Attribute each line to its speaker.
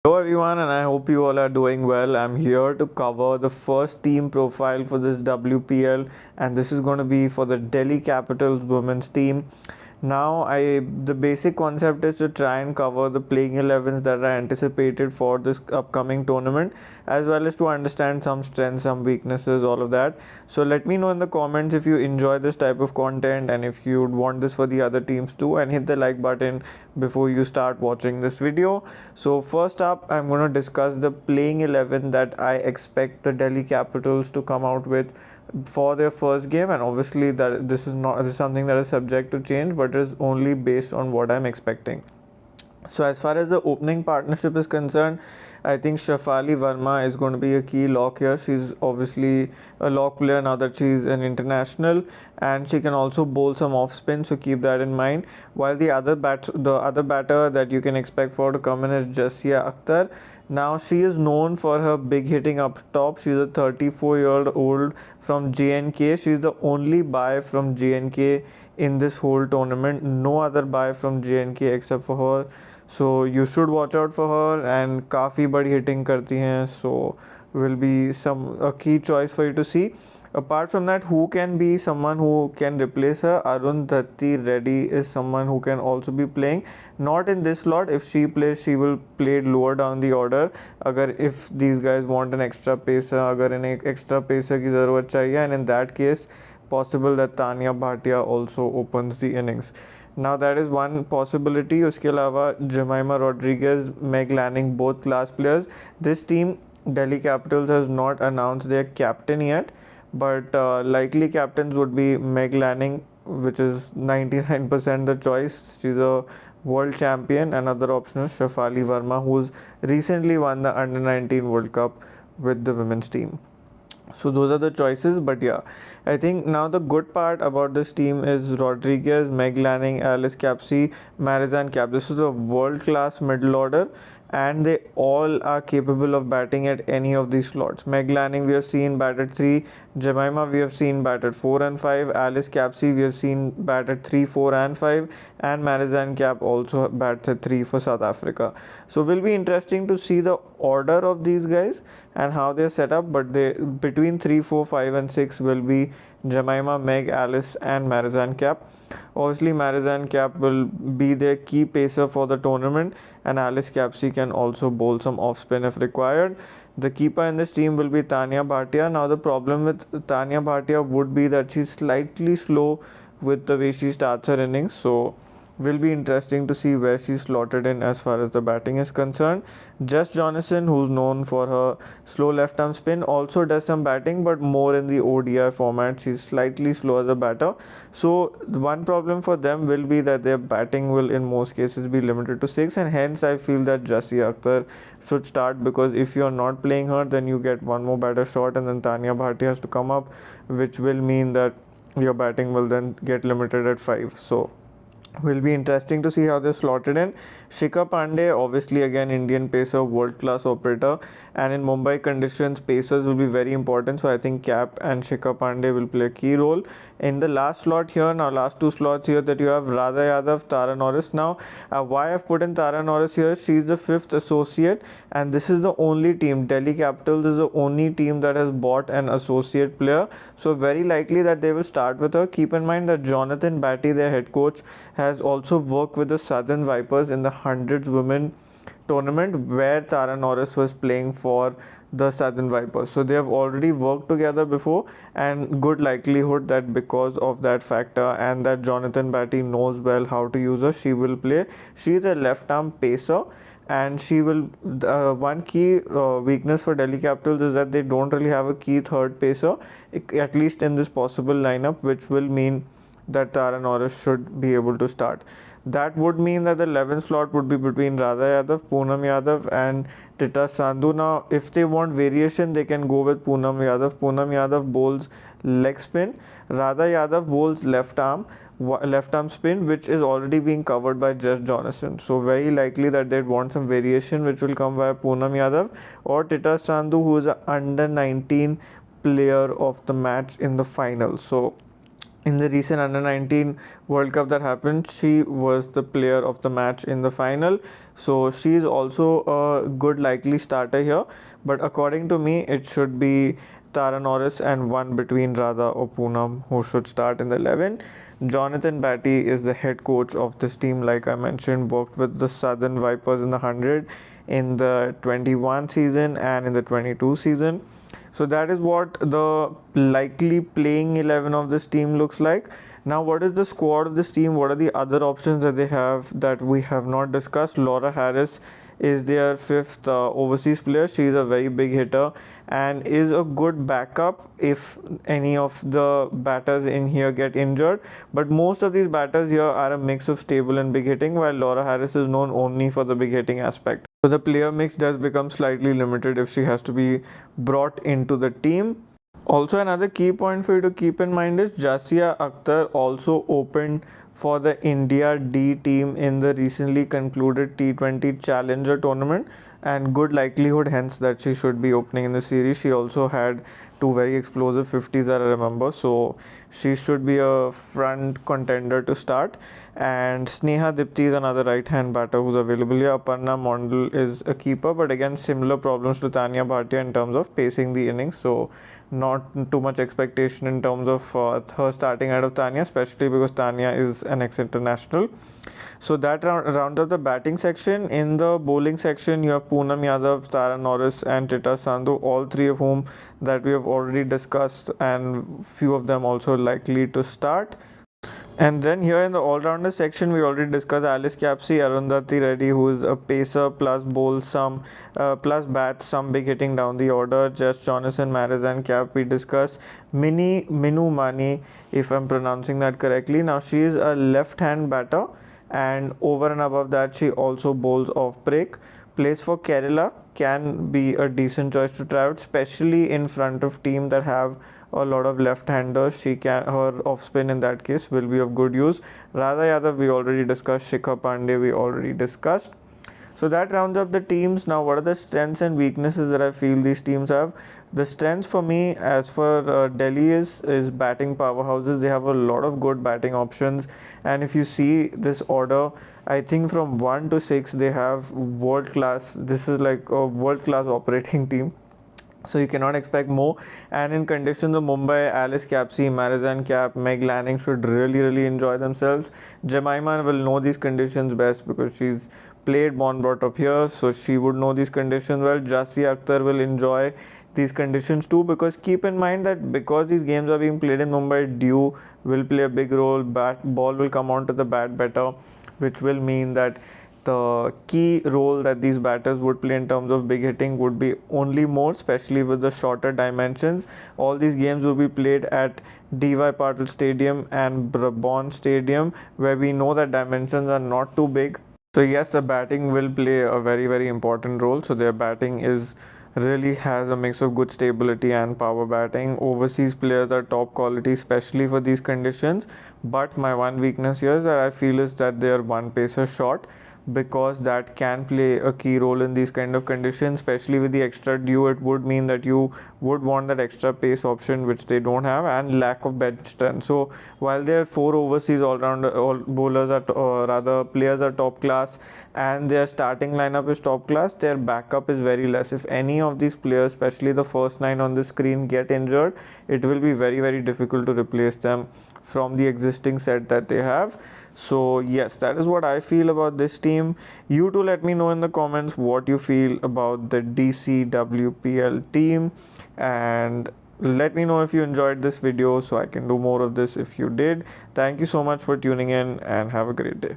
Speaker 1: Hello everyone, and I hope you all are doing well. I'm here to cover the first team profile for this WPL, and this is going to be for the Delhi Capitals women's team. Now, the basic concept is to try and cover the playing 11s that are anticipated for this upcoming tournament, as well as to understand some strengths, some weaknesses, all of that. So let me know in the comments if you enjoy this type of content and if you would want this for the other teams too, and hit the like button before you start watching this video. So first up, I'm going to discuss the playing 11 that I expect the Delhi Capitals to come out with for their first game, and obviously that this is something that is subject to change, but is only based on what I'm expecting. So as far as the opening partnership is concerned, I think Shafali Verma is going to be a key lock here. She's obviously a lock player now that she's an international, and she can also bowl some off spin. So keep that in mind. While the other batter that you can expect for to come in is Jasia Akhtar. Now she is known for her big hitting up top. She's a 34-year-old from JNK. She's the only buy from JNK in this whole tournament. No other buy from JNK except for her. So you should watch out for her, and काफ़ी बड़ी hitting करती हैं, so will be a key choice for you to see. Apart from that, who can be someone who can replace her? Arundhati Reddy is someone who can also be playing. Not in this slot. If she plays, she will play lower down the order. If these guys want an extra pacer, अगर इन्हें extra pacer की ज़रूरत चाहिए, and in that case, possible that Tanya Bhatia also opens the innings. Now that is one possibility. उसके अलावा Jemima Rodriguez, Meg Lanning, both class players. This team, Delhi Capitals, has not announced their captain yet, but likely captains would be Meg Lanning, which is 99% the choice. She's a world champion. Another option is Shafali Verma, who's recently won the Under 19 World Cup with the women's team. So those are the choices, but yeah, I think now the good part about this team is Rodriguez, Meg Lanning, Alice Capsey, Marizanne Cap. This is a world-class middle order, and they all are capable of batting at any of these slots. Meg Lanning we have seen bat at 3, Jemima we have seen bat at 4 and 5, Alice Capsey we have seen bat at 3, 4 and 5, and Marizanne Cap also bats at 3 for South Africa. So will be interesting to see the order of these guys and how they're set up, but they between 3, 4, 5 and 6 will be Jemima, Meg, Alice and Marizanne Cap. Obviously Marizanne Cap will be their key pacer for the tournament, and Alice Capsey can also bowl some off spin if required. The keeper in this team will be Tanya Bhatia. Now the problem with Tanya Bhatia would be that she's slightly slow with the way she starts her innings, so will be interesting to see where she's slotted in as far as the batting is concerned. Jess Jonathan, who's known for her slow left arm spin, also does some batting, but more in the ODI format. She's slightly slow as a batter. So one problem for them will be that their batting will in most cases be limited to 6, and hence I feel that Jasia Akhtar should start, because if you're not playing her, then you get one more batter short, and then Tanya Bhatia has to come up, which will mean that your batting will then get limited at 5. So will be interesting to see how they're slotted in. Shikha Pandey, obviously again Indian pacer, world class operator, and in Mumbai conditions pacers will be very important, so I think Cap and Shikha Pandey will play a key role. In the last slot here, now last two slots here, that you have Radha Yadav, Tara Norris. Now why I've put in Tara Norris here, she's the 5th associate, and this is the only team, Delhi Capitals is the only team that has bought an associate player, so very likely that they will start with her. Keep in mind that Jonathan Batty, their head coach, has also worked with the Southern Vipers in the hundreds women tournament, where Tara Norris was playing for the Southern Vipers. So they have already worked together before, and good likelihood that because of that factor and that Jonathan Batty knows well how to use her, she will play. She is a left arm pacer, and she will one key weakness for Delhi Capitals is that they don't really have a key third pacer, at least in this possible lineup, which will mean that Tara Norris should be able to start. That would mean that the 11th slot would be between Radha Yadav, Poonam Yadav and Tita Sandhu. Now if they want variation, they can go with Poonam Yadav. Poonam Yadav bowls leg spin, Radha Yadav bowls left arm spin, which is already being covered by Jess Jonathan. So very likely that they'd want some variation, which will come via Poonam Yadav or Tita Sandhu, who is a under 19 player of the match in the final. So in the recent under 19 World Cup that happened. She was the player of the match in the final, so she is also a good likely starter here. But according to me, it should be Tara Norris and one between Radha or Poonam who should start in the 11. Jonathan Batty is the head coach of this team, like I mentioned, worked with the Southern Vipers in the 100 in the 21 season and in the 22 season. So that is what the likely playing 11 of this team looks like. Now, what is the squad of this team? What are the other options that they have that we have not discussed? Laura Harris is their fifth overseas player. She is a very big hitter and is a good backup if any of the batters in here get injured. But most of these batters here are a mix of stable and big hitting, while Laura Harris is known only for the big hitting aspect. So the player mix does become slightly limited if she has to be brought into the team. Also, another key point for you to keep in mind is Jasia Akhtar also opened for the India D team in the recently concluded T20 Challenger tournament, and good likelihood hence that she should be opening in the series. She also had two very explosive 50s that I remember, so she should be a front contender to start. And Sneha Dipti is another right hand batter who's available here. Aparna Mondal is a keeper, but again similar problems to Tanya Bhatia in terms of pacing the innings, so not too much expectation in terms of her starting out of Tanya, especially because Tanya is an ex-international. So that rounds up the batting section. In the bowling section, you have Poonam Yadav, Tara Norris and Tita Sandhu, all three of whom that we have already discussed, and few of them also likely to start. And then here in the all-rounder section, we already discussed Alice Capsey, Arundhati Reddy, who is a pacer plus bowls some, plus bats some big hitting down the order. Just Jonathan Maris and Cap we discussed. Minu Mani, if I'm pronouncing that correctly. Now she is a left-hand batter, and over and above that, she also bowls off break. Plays for Kerala, can be a decent choice to try out, especially in front of team that have a lot of left-handers. Her off spin in that case will be of good use. Radha Yadav we already discussed. Shikha Pandey we already discussed. So that rounds up the teams. Now, what are the strengths and weaknesses that I feel these teams have? The strengths for me, as for Delhi, is batting powerhouses. They have a lot of good batting options, and if you see this order, I think from 1 to 6 they have world class. This is like a world class operating team, so you cannot expect more. And in conditions of Mumbai, Alice Capsey, Marizan Cap, Meg Lanning should really enjoy themselves. Jemimah will know these conditions best because she's played, born, brought up here, so she would know these conditions well. Jasia Akhtar will enjoy these conditions too, because keep in mind that because these games are being played in Mumbai, dew will play a big role. Ball will come onto the bat better, which will mean that the key role that these batters would play in terms of big hitting would be only more, especially with the shorter dimensions. All these games will be played at DY Patil Stadium and Brabant Stadium, where we know that dimensions are not too big. So yes, the batting will play a very important role. So their batting is really has a mix of good stability and power batting. Overseas players are top quality, especially for these conditions. But my one weakness here is that I feel is that they are one pacer short, because that can play a key role in these kind of conditions, especially with the extra dew. It would mean that you would want that extra pace option, which they don't have, and lack of bench strength. So while their four overseas all bowlers are rather players are top class and their starting lineup is top class, their backup is very less. If any of these players, especially the first 9 on the screen, get injured, it will be very difficult to replace them from the existing set that they have. So yes, that is what I feel about this team. You too, let me know in the comments what you feel about the DCWPL team, and let me know if you enjoyed this video so I can do more of this if you did. Thank you so much for tuning in, and have a great day.